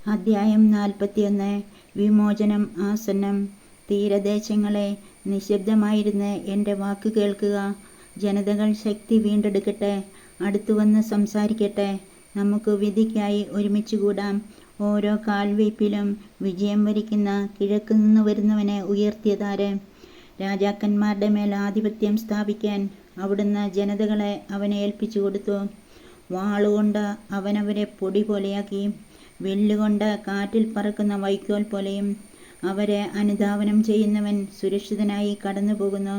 അധ്യായം 41. വിമോചനം ആസന്നം. തീരദേശങ്ങളെ, നിശബ്ദമായിരുന്ന് എൻ്റെ വാക്ക് കേൾക്കുക. ജനതകൾ ശക്തി വീണ്ടെടുക്കട്ടെ, അടുത്തുവന്ന് സംസാരിക്കട്ടെ. നമുക്ക് വിധിക്കായി ഒരുമിച്ച് കൂടാം. ഓരോ കാൽവയ്പിലും വിജയം വരിക്കുന്ന കിഴക്കുനിന്ന് വരുന്നവനെ ഉയർത്തിയതാര്? രാജാക്കന്മാരുടെ മേൽ ആധിപത്യം സ്ഥാപിക്കാൻ അവിടുന്ന് ജനതകളെ അവനെ ഏൽപ്പിച്ചു കൊടുത്തു. വാളുകൊണ്ട് അവനവരെ പൊടി പോലെയാക്കി, വില്ലുകൊണ്ട് കാറ്റിൽ പറക്കുന്ന വൈക്കോൽ പോലെയും. അവരെ അനുധാവനം ചെയ്യുന്നവൻ സുരക്ഷിതനായി കടന്നു പോകുന്നു.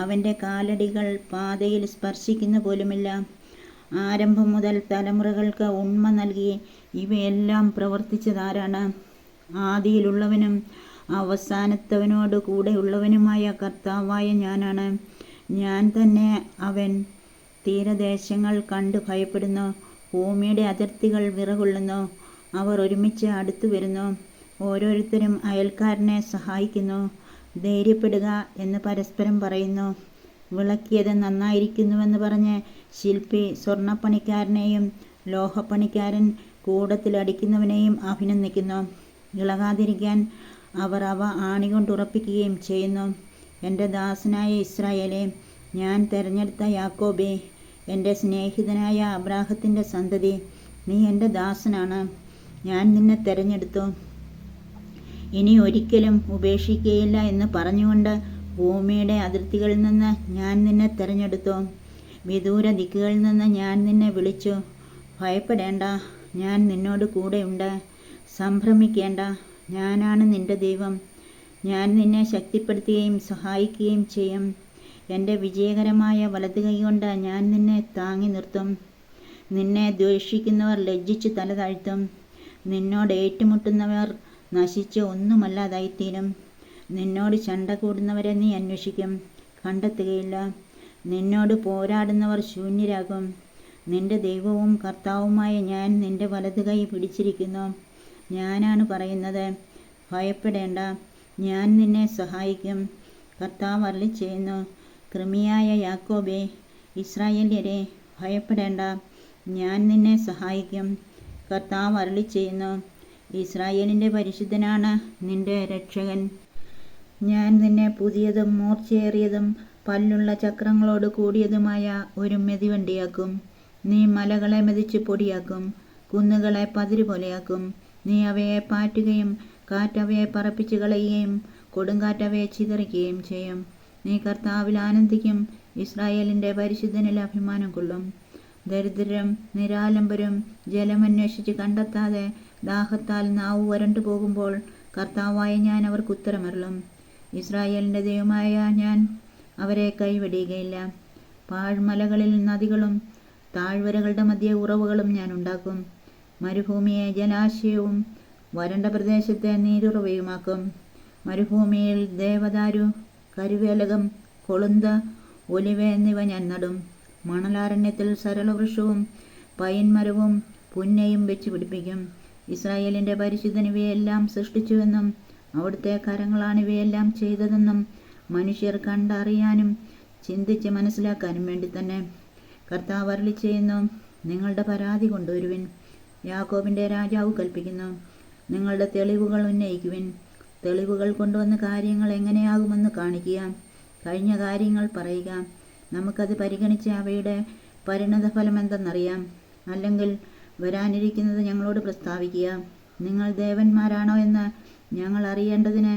അവൻ്റെ കാലടികൾ പാതയിൽ സ്പർശിക്കുന്ന പോലുമില്ല. ആരംഭം മുതൽ തലമുറകൾക്ക് ഉണ്മ നൽകി ഇവയെല്ലാം പ്രവർത്തിച്ചതാരാണ്? ആദിയിലുള്ളവനും അവസാനത്തവനോട് കൂടെയുള്ളവനുമായ കർത്താവായ ഞാനാണ്. ഞാൻ തന്നെ അവൻ. തീരദേശങ്ങൾ കണ്ട് ഭയപ്പെടുന്നു, ഭൂമിയുടെ അതിർത്തികൾ വിറകൊള്ളുന്നു. അവർ ഒരുമിച്ച് അടുത്തു വരുന്നു, ഓരോരുത്തരും അയൽക്കാരനെ സഹായിക്കുന്നു. ധൈര്യപ്പെടുക എന്ന് പരസ്പരം പറയുന്നു. വിളക്കിയത് നന്നായിരിക്കുന്നുവെന്ന് പറഞ്ഞ് ശില്പി സ്വർണ്ണപ്പണിക്കാരനെയും ലോഹപ്പണിക്കാരൻ കൂടത്തിലടിക്കുന്നവനെയും അഭിനന്ദിക്കുന്നു. ഇളകാതിരിക്കാൻ അവർ അവ ആണികൊണ്ടുറപ്പിക്കുകയും ചെയ്യുന്നു. എൻ്റെ ദാസനായ ഇസ്രായേലേ, ഞാൻ തിരഞ്ഞെടുത്ത യാക്കോബേ, എൻ്റെ സ്നേഹിതനായ അബ്രാഹത്തിൻ്റെ സന്തതി, നീ എൻ്റെ ദാസനാണ്. ഞാൻ നിന്നെ തിരഞ്ഞെടുത്തു, ഇനി ഒരിക്കലും ഉപേക്ഷിക്കുകയില്ല എന്ന് പറഞ്ഞുകൊണ്ട് ഭൂമിയുടെ അതിർത്തികളിൽ നിന്ന് ഞാൻ നിന്നെ തിരഞ്ഞെടുത്തു. വിദൂര ദിക്കുകളിൽ നിന്ന് ഞാൻ നിന്നെ വിളിച്ചു. ഭയപ്പെടേണ്ട, ഞാൻ നിന്നോട് കൂടെയുണ്ട്. സംഭ്രമിക്കേണ്ട, ഞാനാണ് നിന്റെ ദൈവം. ഞാൻ നിന്നെ ശക്തിപ്പെടുത്തുകയും സഹായിക്കുകയും ചെയ്യും. എൻ്റെ വിജയകരമായ വലതുകൈ കൊണ്ട് ഞാൻ നിന്നെ താങ്ങി നിർത്തും. നിന്നെ ദ്വേഷിക്കുന്നവർ ലജ്ജിച്ച് തല താഴ്ത്തും. നിന്നോട് ഏറ്റുമുട്ടുന്നവർ നശിച്ച് ഒന്നുമല്ലാതായിത്തീരും. നിന്നോട് ചണ്ട കൂടുന്നവരെ നീ അന്വേഷിക്കും, കണ്ടെത്തുകയില്ല. നിന്നോട് പോരാടുന്നവർ ശൂന്യരാകും. നിന്റെ ദൈവവും കർത്താവുമായ ഞാൻ നിന്റെ വലതുകൈ പിടിച്ചിരിക്കുന്നു. ഞാനാണ് പറയുന്നത്, ഭയപ്പെടേണ്ട, ഞാൻ നിന്നെ സഹായിക്കും. കർത്താവ് അരുളിച്ചെയ്യുന്നു. കൃമിയായ യാക്കോബേ, ഇസ്രായേല്യരെ, ഭയപ്പെടേണ്ട, ഞാൻ നിന്നെ സഹായിക്കും. കർത്താവ് അരുളിച്ചെയ്യുന്നു. ഇസ്രായേലിൻ്റെ പരിശുദ്ധനാണ് നിന്റെ രക്ഷകൻ. ഞാൻ നിന്നെ പുതിയതും മൂർച്ചയേറിയതും പല്ലുള്ള ചക്രങ്ങളോട് കൂടിയതുമായ ഒരു മെതിവണ്ടിയാക്കും. നീ മലകളെ മെതിച്ച് പൊടിയാക്കും, കുന്നുകളെ പതിരു പോലെയാക്കും. നീ അവയെ പാറ്റുകയും കാറ്റ് അവയെ പറപ്പിച്ച് കളയുകയും കൊടുങ്കാറ്റ് അവയെ ചിതറിക്കുകയും ചെയ്യും. നീ കർത്താവിൽ ആനന്ദിക്കും, ഇസ്രായേലിൻ്റെ പരിശുദ്ധനിൽ അഭിമാനം കൊള്ളും. ദരിദ്രരും നിരാലംബരും ജലമന്വേഷിച്ച് കണ്ടെത്താതെ ദാഹത്താൽ നാവ് വരണ്ടു പോകുമ്പോൾ കർത്താവായ ഞാൻ അവർക്ക് ഉത്തരമരുളും. ഇസ്രായേലിൻ്റെ ദൈവമായ ഞാൻ അവരെ കൈവെടിയുകയില്ല. പാഴ്മലകളിൽ നദികളും താഴ്വരകളുടെ മധ്യേ ഉറവുകളും ഞാൻ ഉണ്ടാക്കും. മരുഭൂമിയെ ജലാശയവും വരണ്ട പ്രദേശത്തെ നീരുറവയുമാക്കും. മരുഭൂമിയിൽ ദേവദാരു, കരുവേലകം, കൊളുന്ത്, ഒലിവ എന്നിവ ഞാൻ നടും. മണലാരണ്യത്തിൽ സരളവൃക്ഷവും പൈൻമരവും പുന്നയും വെച്ച് പിടിപ്പിക്കും. ഇസ്രായേലിൻ്റെ പരിശുദ്ധൻ ഇവയെല്ലാം സൃഷ്ടിച്ചുവെന്നും അവിടുത്തെ കരങ്ങളാണ് ഇവയെല്ലാം ചെയ്തതെന്നും മനുഷ്യർ കണ്ടറിയാനും ചിന്തിച്ച് മനസ്സിലാക്കാനും വേണ്ടി തന്നെ. കർത്താവ് അരുളിച്ചെയ്യുന്നു. നിങ്ങളുടെ പരാതി കൊണ്ടുവരുവിൻ. യാക്കോബിൻ്റെ രാജാവ് കൽപ്പിക്കുന്നു. നിങ്ങളുടെ തെളിവുകൾ ഉന്നയിക്കുവിൻ. തെളിവുകൾ കൊണ്ടുവന്ന് കാര്യങ്ങൾ എങ്ങനെയാകുമെന്ന് കാണിക്കുക. കഴിഞ്ഞ കാര്യങ്ങൾ പറയുക. നമുക്കത് പരിഗണിച്ച് അവയുടെ പരിണതഫലം എന്തെന്നറിയാം. അല്ലെങ്കിൽ വരാനിരിക്കുന്നത് ഞങ്ങളോട് പ്രസ്താവിക്കുക. നിങ്ങൾ ദേവന്മാരാണോ എന്ന് ഞങ്ങൾ അറിയേണ്ടതിന്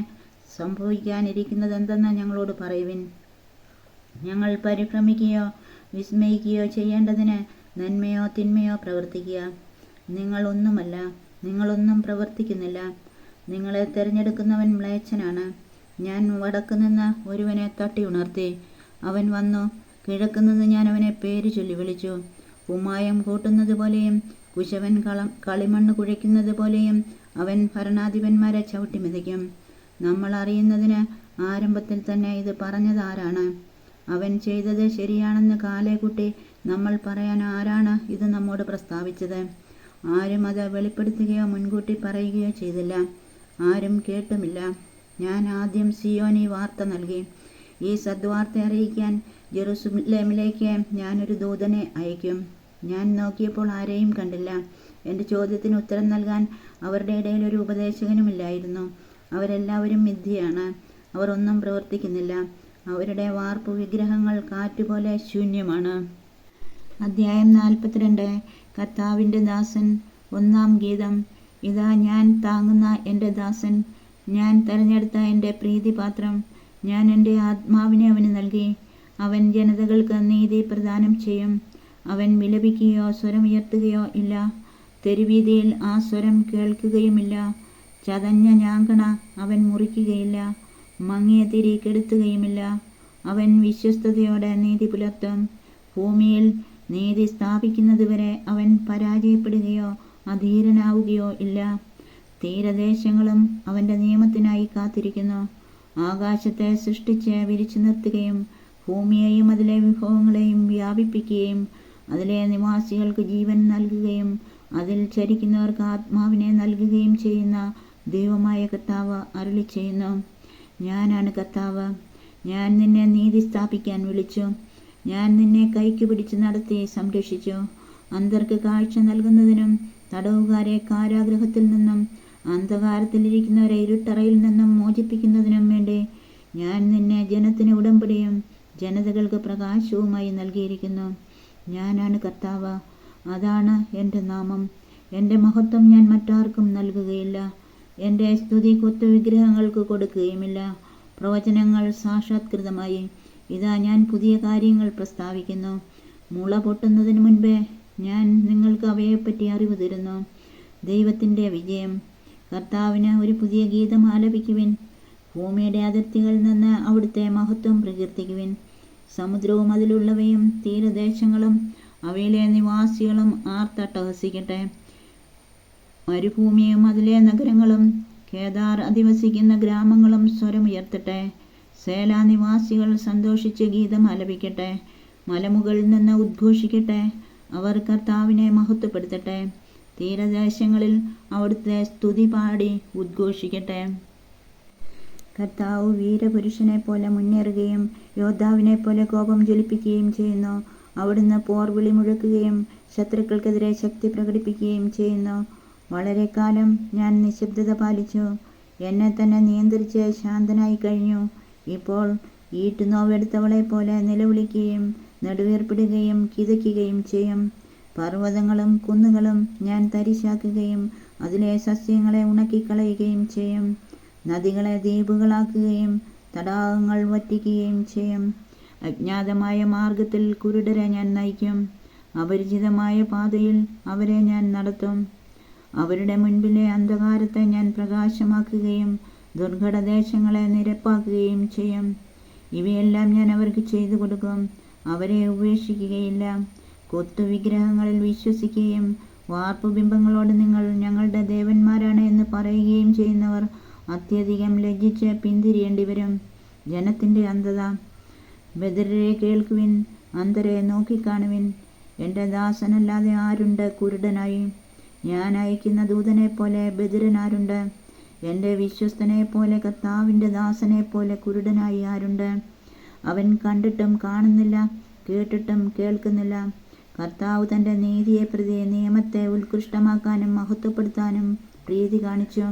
സംഭവിക്കാനിരിക്കുന്നത് എന്തെന്ന് ഞങ്ങളോട് പറയുവിൻ. ഞങ്ങൾ പരിഭ്രമിക്കുകയോ വിസ്മയിക്കുകയോ ചെയ്യേണ്ടതിന് നന്മയോ തിന്മയോ പ്രവർത്തിക്കുക. നിങ്ങളൊന്നുമല്ല, നിങ്ങളൊന്നും പ്രവർത്തിക്കുന്നില്ല. നിങ്ങളെ തിരഞ്ഞെടുക്കുന്നവൻ മ്ലേച്ഛനാണ്. ഞാൻ വടക്കുനിന്ന് ഒരുവനെ തട്ടി ഉണർത്തി. അവൻ വന്നു. കിഴക്കുനിന്ന് ഞാൻ അവനെ പേര് ചൊല്ലി വിളിച്ചു. കുമ്മായം കൂട്ടുന്നത് പോലെയും കുശവൻ കളിമണ്ണ് കുഴയ്ക്കുന്നത് പോലെയും അവൻ ഭരണാധിപന്മാരെ ചവിട്ടി മെതിക്കും. നമ്മൾ അറിയുന്നതിന് ആരംഭത്തിൽ തന്നെ ഇത് പറഞ്ഞതാരാണ്? അവൻ ചെയ്തത് ശരിയാണെന്ന് കാലേക്കുട്ടി നമ്മൾ പറയാൻ ആരാണ് ഇത് നമ്മോട് പ്രസ്താവിച്ചത്? ആരും അത് വെളിപ്പെടുത്തുകയോ മുൻകൂട്ടി പറയുകയോ ചെയ്തില്ല. ആരും കേട്ടുമില്ല. ഞാൻ ആദ്യം സിയോനി വാർത്ത നൽകി. ഈ സദ്വാർത്ത അറിയിക്കാൻ ജെറുസലേമിലേക്ക് ഞാനൊരു ദൂതനെ അയക്കും. ഞാൻ നോക്കിയപ്പോൾ ആരെയും കണ്ടില്ല. എൻ്റെ ചോദ്യത്തിന് ഉത്തരം നൽകാൻ അവരുടെ ഇടയിൽ ഒരു ഉപദേശകനുമില്ലായിരുന്നു. അവരെല്ലാവരും മിഥ്യയാണ്. അവർ ഒന്നും പ്രവർത്തിക്കുന്നില്ല. അവരുടെ വാർപ്പ് വിഗ്രഹങ്ങൾ കാറ്റുപോലെ ശൂന്യമാണ്. അധ്യായം 42. കർത്താവിൻ്റെ ദാസൻ. ഒന്നാം ഗീതം. ഇതാ ഞാൻ താങ്ങുന്ന എൻ്റെ ദാസൻ, ഞാൻ തെരഞ്ഞെടുത്ത എൻ്റെ പ്രീതിപാത്രം. ഞാൻ എൻ്റെ ആത്മാവിനെ അവന് നൽകി. അവൻ ജനതകൾക്ക് നീതി പ്രദാനം ചെയ്യും. അവൻ വിലപിക്കുകയോ സ്വരമുയർത്തുകയോ ഇല്ല. തെരുവീതിയിൽ ആ സ്വരം കേൾക്കുകയുമില്ല. ചതഞ്ഞ ഞാങ്കണ അവൻ മുറിക്കുകയില്ല. മങ്ങിയ തിരി കെടുത്തുകയുമില്ല. അവൻ വിശ്വസ്തയോടെ നീതി പുലർത്തും. ഭൂമിയിൽ നീതി സ്ഥാപിക്കുന്നതുവരെ അവൻ പരാജയപ്പെടുകയോ അധീരനാവുകയോ ഇല്ല. തീരദേശങ്ങളും അവൻ്റെ നിയമത്തിനായി കാത്തിരിക്കുന്നു. ആകാശത്തെ സൃഷ്ടിച്ച് വിരിച്ചു നിർത്തുകയും ഭൂമിയെയും അതിലെ വിഭവങ്ങളെയും വ്യാപിപ്പിക്കുകയും അതിലെ നിവാസികൾക്ക് ജീവൻ നൽകുകയും അതിൽ ചരിക്കുന്നവർക്ക് ആത്മാവിനെ നൽകുകയും ചെയ്യുന്ന ദൈവമായ കർത്താവ് അരുളിച്ചെയ്യുന്നു. ഞാനാണ് കർത്താവ്. ഞാൻ നിന്നെ നീതി സ്ഥാപിക്കാൻ വിളിച്ചു. ഞാൻ നിന്നെ കൈക്ക് പിടിച്ച് നടത്തി സംരക്ഷിച്ചു. അന്ധർക്ക് കാഴ്ച നൽകുന്നതിനും തടവുകാരെ കാരാഗൃഹത്തിൽ നിന്നും അന്ധകാരത്തിലിരിക്കുന്നവരെ ഇരുട്ടറയിൽ നിന്നും മോചിപ്പിക്കുന്നതിനും വേണ്ടി ഞാൻ നിന്നെ ജനത്തിന് ഉടമ്പടിയും ജനതകൾക്ക് പ്രകാശവുമായി നൽകിയിരിക്കുന്നു. ഞാനാണ് കർത്താവ്. അതാണ് എൻ്റെ നാമം. എൻ്റെ മഹത്വം ഞാൻ മറ്റാർക്കും നൽകുകയില്ല. എൻ്റെ സ്തുതി കൊത്തു വിഗ്രഹങ്ങൾക്ക് കൊടുക്കുകയുമില്ല. പ്രവചനങ്ങൾ സാക്ഷാത്കൃതമായി. ഇതാ ഞാൻ പുതിയ കാര്യങ്ങൾ പ്രസ്താവിക്കുന്നു. മുള പൊട്ടുന്നതിന് മുൻപേ ഞാൻ നിങ്ങൾക്ക് അവയെപ്പറ്റി അറിവ് തരുന്നു. ദൈവത്തിൻ്റെ വിജയം. കർത്താവിന് ഒരു പുതിയ ഗീതം ആലപിക്കുവിൻ. ഭൂമിയുടെ അതിർത്തികളിൽ നിന്ന് അവിടുത്തെ മഹത്വം പ്രകീർത്തിക്കുവിൻ. സമുദ്രവും അതിലുള്ളവയും തീരദേശങ്ങളും അവയിലെ നിവാസികളും ആർത്തട്ടഹസിക്കട്ടെ. മരുഭൂമിയും അതിലെ നഗരങ്ങളും കേദാർ അധിവസിക്കുന്ന ഗ്രാമങ്ങളും സ്വരമുയർത്തട്ടെ. സേലാ നിവാസികൾ സന്തോഷിച്ച് ഗീതം ആലപിക്കട്ടെ. മലമുകളിൽ നിന്ന് ഉദ്ഘോഷിക്കട്ടെ. അവർ കർത്താവിനെ മഹത്വപ്പെടുത്തട്ടെ. തീരദേശങ്ങളിൽ അവിടുത്തെ സ്തുതി പാടി ഉദ്ഘോഷിക്കട്ടെ. കർത്താവ് വീരപുരുഷനെ പോലെ മുന്നേറുകയും യോദ്ധാവിനെ പോലെ കോപം ജ്വലിപ്പിക്കുകയും ചെയ്യുന്നു. അവിടുന്ന് പോർവിളി മുഴക്കുകയും ശത്രുക്കൾക്കെതിരെ ശക്തി പ്രകടിപ്പിക്കുകയും ചെയ്യുന്നു. വളരെ കാലം ഞാൻ നിശബ്ദത പാലിച്ചു. എന്നെ തന്നെ നിയന്ത്രിച്ച് ശാന്തനായി കഴിഞ്ഞു. ഇപ്പോൾ ഈറ്റുനോവെടുത്തവളെ പോലെ നിലവിളിക്കുകയും നെടുവീർപ്പിടുകയും കിതയ്ക്കുകയും ചെയ്യും. പർവ്വതങ്ങളും കുന്നുകളും ഞാൻ തരിശാക്കുകയും അതിലെ സസ്യങ്ങളെ ഉണക്കിക്കളയുകയും ചെയ്യും. നദികളെ ദ്വീപുകളാക്കുകയും തടാകങ്ങൾ വറ്റിക്കുകയും ചെയ്യും. അജ്ഞാതമായ മാർഗത്തിൽ കുരുടരെ ഞാൻ നയിക്കും. അപരിചിതമായ പാതയിൽ അവരെ ഞാൻ നടത്തും. അവരുടെ മുൻപിലെ അന്ധകാരത്തെ ഞാൻ പ്രകാശമാക്കുകയും ദുർഘടദേശങ്ങളെ നിരപ്പാക്കുകയും ചെയ്യും. ഇവയെല്ലാം ഞാൻ അവർക്ക് ചെയ്തു കൊടുക്കും. അവരെ ഉപേക്ഷിക്കുകയില്ല. കൊത്തുവിഗ്രഹങ്ങളിൽ വിശ്വസിക്കുകയും വാർപ്പുബിംബങ്ങളോട് നിങ്ങൾ ഞങ്ങളുടെ ദേവന്മാരാണ് എന്ന് പറയുകയും ചെയ്യുന്നവർ അത്യധികം ലജ്ജിച്ച് പിന്തിരിയേണ്ടി വരും. ജനത്തിൻ്റെ അന്ധത. ബധിരരെ കേൾക്കുവിൻ, അന്ധരെ നോക്കിക്കാണുവിൻ. എൻ്റെ ദാസനല്ലാതെ ആരുണ്ട് കുരുടനായി? ഞാൻ അയക്കുന്ന ദൂതനെ പോലെ ബധിരനാരുണ്ട്? എൻ്റെ വിശ്വസ്തനെ പോലെ കർത്താവിൻ്റെ ദാസനെ പോലെ കുരുടനായി ആരുണ്ട്? അവൻ കണ്ടിട്ടും കാണുന്നില്ല, കേട്ടിട്ടും കേൾക്കുന്നില്ല. കർത്താവ് തൻ്റെ നീതിയെ പ്രതി നിയമത്തെ ഉത്കൃഷ്ടമാക്കാനും മഹത്വപ്പെടുത്താനും പ്രീതി കാണിച്ചു.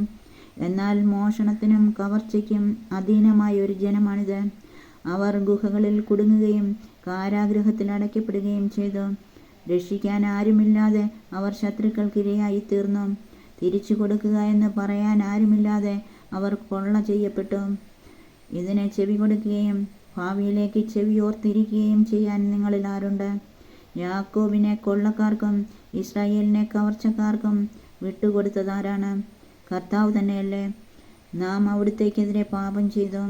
എന്നാൽ മോഷണത്തിനും കവർച്ചയ്ക്കും അധീനമായ ഒരു ജനമാണിത്. അവർ ഗുഹകളിൽ കുടുങ്ങുകയും കാരാഗൃഹത്തിൽ അടയ്ക്കപ്പെടുകയും ചെയ്തു. രക്ഷിക്കാൻ ആരുമില്ലാതെ അവർ ശത്രുക്കൾക്കിരയായി തീർന്നു. തിരിച്ചു കൊടുക്കുക എന്ന് പറയാൻ ആരുമില്ലാതെ അവർ കൊള്ള ചെയ്യപ്പെട്ടു. ഇതിനെ ചെവി കൊടുക്കുകയും ഭാവിയിലേക്ക് ചെവിയോർത്തിരിക്കുകയും ചെയ്യാൻ നിങ്ങളിൽ ആരുണ്ട്? യാക്കോബിനെ കൊള്ളക്കാർക്കും ഇസ്രായേലിനെ കവർച്ചക്കാർക്കും വിട്ടുകൊടുത്തതാരാണ്? കർത്താവ് തന്നെയല്ലേ? നാം അവിടുത്തേക്കെതിരെ പാപം ചെയ്തു.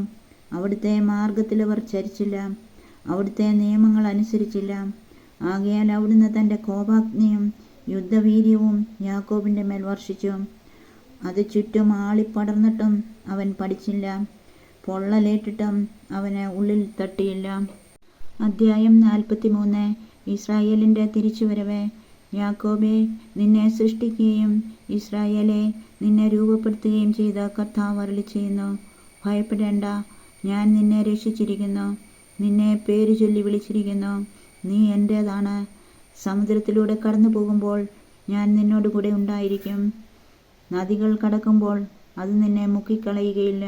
അവിടുത്തെ മാർഗത്തിൽ അവർ ചരിച്ചില്ല. അവിടുത്തെ നിയമങ്ങൾ അനുസരിച്ചില്ല. ആകയാൽ അവിടുന്ന് തൻ്റെ കോപാഗ്നിയും യുദ്ധവീര്യവും യാക്കോബിൻ്റെ മേൽ വർഷിച്ചു. അത് ചുറ്റും ആളിപ്പടർന്നിട്ടും അവൻ പഠിച്ചില്ല. പൊള്ളലേറ്റിട്ടും അവന് ഉള്ളിൽ തട്ടിയില്ല. അധ്യായം 43. ഇസ്രായേലിൻ്റെ തിരിച്ചുവരവ്. യാക്കോബെ, നിന്നെ സൃഷ്ടിക്കുകയും ഇസ്രായേലെ നിന്നെ രൂപപ്പെടുത്തുകയും ചെയ്ത കർത്താവ് അരുളിച്ചെയ്യുന്നു. ഭയപ്പെടേണ്ട, ഞാൻ നിന്നെ രക്ഷിച്ചിരിക്കുന്നു. നിന്നെ പേര് ചൊല്ലി വിളിച്ചിരിക്കുന്നു. നീ എൻ്റേതാണ്. സമുദ്രത്തിലൂടെ കടന്നു പോകുമ്പോൾ ഞാൻ നിന്നോട് കൂടെ ഉണ്ടായിരിക്കും. നദികൾ കടക്കുമ്പോൾ അത് നിന്നെ മുക്കിക്കളയുകയില്ല.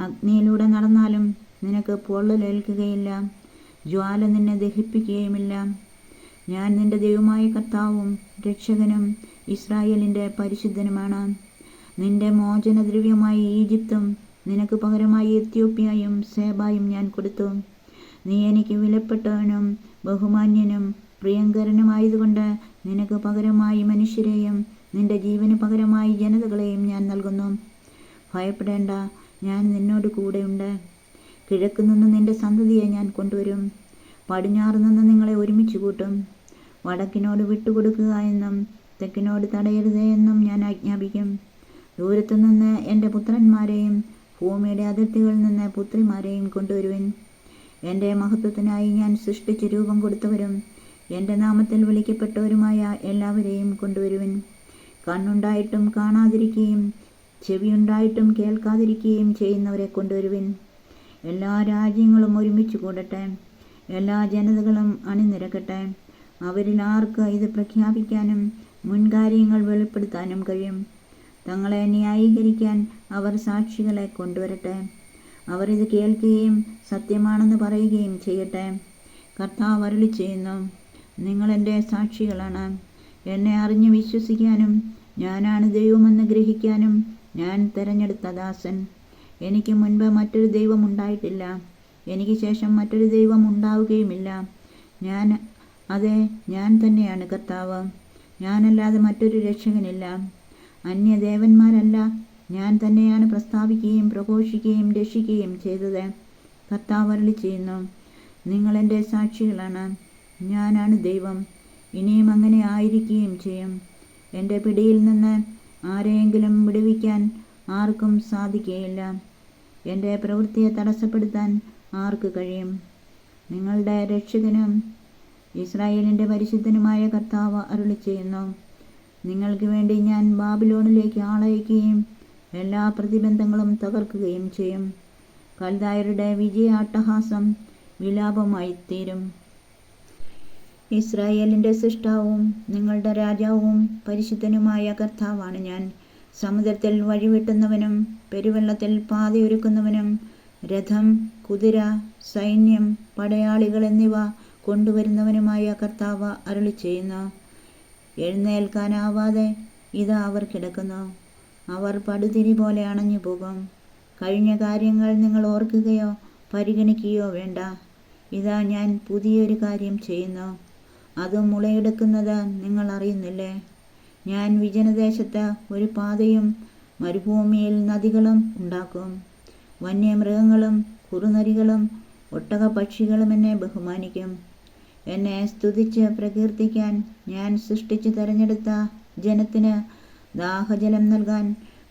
അഗ്നിയിലൂടെ നടന്നാലും നിനക്ക് പൊള്ളലേൽക്കുകയില്ല. ജ്വാല നിന്നെ ദഹിപ്പിക്കുകയുമില്ല. ഞാൻ നിന്റെ ദൈവമായ കർത്താവും രക്ഷകനും ഇസ്രായേലിൻ്റെ പരിശുദ്ധനുമാണ്. നിന്റെ മോചനദ്രവ്യമായ ഈജിപ്തും നിനക്ക് പകരമായി എത്യോപ്യയും സേബായും ഞാൻ കൊടുത്തു. നീ എനിക്ക് വിലപ്പെട്ടവനും ബഹുമാന്യനും പ്രിയങ്കരനുമായതുകൊണ്ട് നിനക്ക് പകരമായി മനുഷ്യരെയും നിന്റെ ജീവന് പകരമായി ജനതകളെയും ഞാൻ നൽകുന്നു. ഭയപ്പെടേണ്ട, ഞാൻ നിന്നോട് കൂടെയുണ്ട്. കിഴക്ക് നിന്ന് നിന്റെ സന്തതിയെ ഞാൻ കൊണ്ടുവരും. പടിഞ്ഞാറ് നിന്ന് നിങ്ങളെ ഒരുമിച്ച് കൂട്ടും. വടക്കിനോട് വിട്ടുകൊടുക്കുക എന്നും തെക്കിനോട് തടയരുതേ എന്നും ഞാൻ ആജ്ഞാപിക്കും. ദൂരത്തു നിന്ന് എൻ്റെ പുത്രന്മാരെയും ഭൂമിയുടെ അതിർത്തികളിൽ നിന്ന് പുത്രിമാരെയും കൊണ്ടുവരുവിൻ. എൻ്റെ മഹത്വത്തിനായി ഞാൻ സൃഷ്ടിച്ച് രൂപം കൊടുത്തവരും എൻ്റെ നാമത്തിൽ വിളിക്കപ്പെട്ടവരുമായ എല്ലാവരെയും കൊണ്ടുവരുവിൻ. കണ്ണുണ്ടായിട്ടും കാണാതിരിക്കുകയും ചെവിയുണ്ടായിട്ടും കേൾക്കാതിരിക്കുകയും ചെയ്യുന്നവരെ കൊണ്ടുവരുവിൻ. എല്ലാ രാജ്യങ്ങളും ഒരുമിച്ച് കൂടട്ടെ. എല്ലാ ജനതകളും അണിനിരക്കട്ടെ. അവരിൽ ആർക്ക് ഇത് പ്രഖ്യാപിക്കാനും മുൻകാര്യങ്ങൾ വെളിപ്പെടുത്താനും കഴിയും? തങ്ങളെ ന്യായീകരിക്കാൻ അവർ സാക്ഷികളെ കൊണ്ടുവരട്ടെ. അവർ ഇത് കേൾക്കുകയും സത്യമാണെന്ന് പറയുകയും ചെയ്യട്ടെ. കർത്താവ് അരുളിച്ചെയ്യുന്നു, നിങ്ങൾ എൻ്റെ സാക്ഷികളാണ്. എന്നെ അറിഞ്ഞ് വിശ്വസിക്കാനും ഞാനാണ് ദൈവമെന്ന് ഗ്രഹിക്കാനും ഞാൻ തിരഞ്ഞെടുത്ത ദാസൻ. എനിക്ക് മുൻപ് മറ്റൊരു ദൈവം ഉണ്ടായിട്ടില്ല, എനിക്ക് ശേഷം മറ്റൊരു ദൈവം ഉണ്ടാവുകയുമില്ല. ഞാൻ തന്നെയാണ് കർത്താവ്. ഞാനല്ലാതെ മറ്റൊരു രക്ഷകനില്ല. അന്യദേവന്മാരല്ല, ഞാൻ തന്നെയാണ് പ്രസ്താവിക്കുകയും പ്രഘോഷിക്കുകയും രക്ഷിക്കുകയും ചെയ്തത്. കർത്താവ് അരുളിച്ചെയ്യുന്നു, നിങ്ങൾ എൻ്റെ സാക്ഷികളാണ്. ഞാനാണ് ദൈവം, ഇനിയും അങ്ങനെ ആയിരിക്കുകയും ചെയ്യും. എൻ്റെ പിടിയിൽ നിന്ന് ആരെയെങ്കിലും വിടുവിക്കാൻ ആർക്കും സാധിക്കുകയില്ല. എൻ്റെ പ്രവൃത്തിയെ തടസ്സപ്പെടുത്താൻ ആർക്ക് കഴിയും? നിങ്ങളുടെ രക്ഷകനും ഇസ്രായേലിൻ്റെ പരിശുദ്ധനുമായ കർത്താവ് അരുളിച്ചെയ്യുന്നു, നിങ്ങൾക്ക് വേണ്ടി ഞാൻ ബാബിലോണിലേക്ക് ആളയക്കുകയും എല്ലാ പ്രതിബന്ധങ്ങളും തകർക്കുകയും ചെയ്യും. കൽദായരുടെ വിജയാട്ടഹാസം വിലാപമായി തീരും. ഇസ്രായേലിൻ്റെ സൃഷ്ടാവും നിങ്ങളുടെ രാജാവും പരിശുദ്ധനുമായ കർത്താവാണ് ഞാൻ. സമുദ്രത്തിൽ വഴിവെട്ടുന്നവനും പെരുവെള്ളത്തിൽ പാതയൊരുക്കുന്നവനും രഥം, കുതിര, സൈന്യം, പടയാളികൾ എന്നിവ കൊണ്ടുവരുന്നവനുമായ കർത്താവ് അരുളിച്ചെയ്യുന്നു, എഴുന്നേൽക്കാനാവാതെ ഇതാ അവർ കിടക്കുന്നു. അവർ പടുതിരി പോലെ അണഞ്ഞു പോകും. കഴിഞ്ഞ കാര്യങ്ങൾ നിങ്ങൾ ഓർക്കുകയോ പരിഗണിക്കുകയോ വേണ്ട. ഇതാ ഞാൻ പുതിയൊരു കാര്യം ചെയ്യുന്നു, അത് മുളയെടുക്കുന്നത് നിങ്ങൾ അറിയുന്നില്ലേ? ഞാൻ വിജനദേശത്ത് ഒരു പാതയും മരുഭൂമിയിൽ നദികളും ഉണ്ടാക്കും. വന്യമൃഗങ്ങളും കുറുനരികളും ഒട്ടകപക്ഷികളും എന്നെ ബഹുമാനിക്കും. എന്നെ സ്തുതിച്ച് പ്രകീർത്തിക്കാൻ ഞാൻ സൃഷ്ടിച്ച് തിരഞ്ഞെടുത്ത ജനത്തിന് ദാഹജലം നൽകാൻ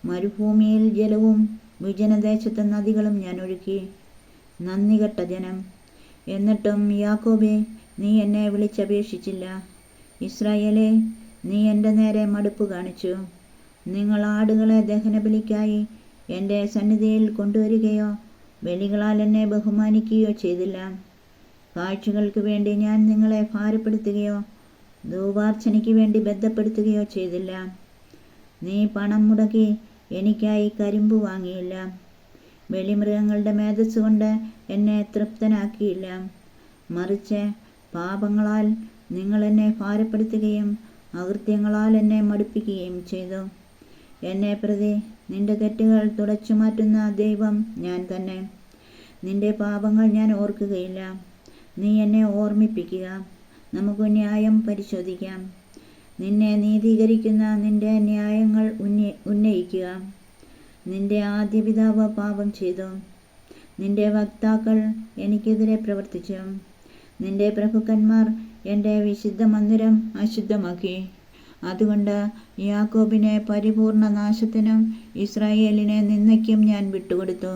മരുഭൂമിയിൽ ജലവും വിജനദേശത്ത് നദികളും ഞാൻ ഒഴുക്കി. നന്ദികെട്ട ജനം! എന്നിട്ടും യാക്കോബേ, നീ എന്നെ വിളിച്ചപേക്ഷിച്ചില്ല. ഇസ്രായേലേ, നീ എൻ്റെ നേരെ മടുപ്പ് കാണിച്ചു. നിങ്ങൾ ആടുകളെ ദഹനബലിക്കായി എൻ്റെ സന്നിധിയിൽ കൊണ്ടുവരികയോ ബലികളാൽ എന്നെ ബഹുമാനിക്കുകയോ ചെയ്തില്ല. കാഴ്ചകൾക്ക് വേണ്ടി ഞാൻ നിങ്ങളെ ഭാരപ്പെടുത്തുകയോ ധൂപാർച്ചനയ്ക്ക് വേണ്ടി ബന്ധപ്പെടുത്തുകയോ ചെയ്തില്ല. നീ പണം മുടക്കി എനിക്കായി കരിമ്പ് വാങ്ങിയില്ല. ബലിമൃഗങ്ങളുടെ മേധസ് കൊണ്ട് എന്നെ തൃപ്തനാക്കിയില്ല. മറിച്ച് പാപങ്ങളാൽ നിങ്ങൾ എന്നെ ഭാരപ്പെടുത്തുകയും അകൃത്യങ്ങളാൽ എന്നെ മടുപ്പിക്കുകയും ചെയ്തു. എന്നെ പ്രതി നിന്റെ തെറ്റുകൾ തുടച്ചു മാറ്റുന്ന ദൈവം ഞാൻ തന്നെ. നിന്റെ പാപങ്ങൾ ഞാൻ ഓർക്കുകയില്ല. നീ എന്നെ ഓർമ്മിപ്പിക്കുക, നമുക്ക് ന്യായം പരിശോധിക്കാം. നിന്നെ നീതീകരിക്കുന്ന നിന്റെ ന്യായങ്ങൾ ഉന്നയിക്കുക. നിന്റെ ആദ്യ പിതാവ് പാപം ചെയ്തു, നിന്റെ വക്താക്കൾ എനിക്കെതിരെ പ്രവർത്തിച്ചു. നിന്റെ പ്രഭുക്കന്മാർ എൻ്റെ വിശുദ്ധ മന്ദിരം അശുദ്ധമാക്കി. അതുകൊണ്ട് യാക്കോബിനെ പരിപൂർണ നാശത്തിനും ഇസ്രായേലിനെ നിന്ദയ്ക്കും ഞാൻ വിട്ടുകൊടുത്തു.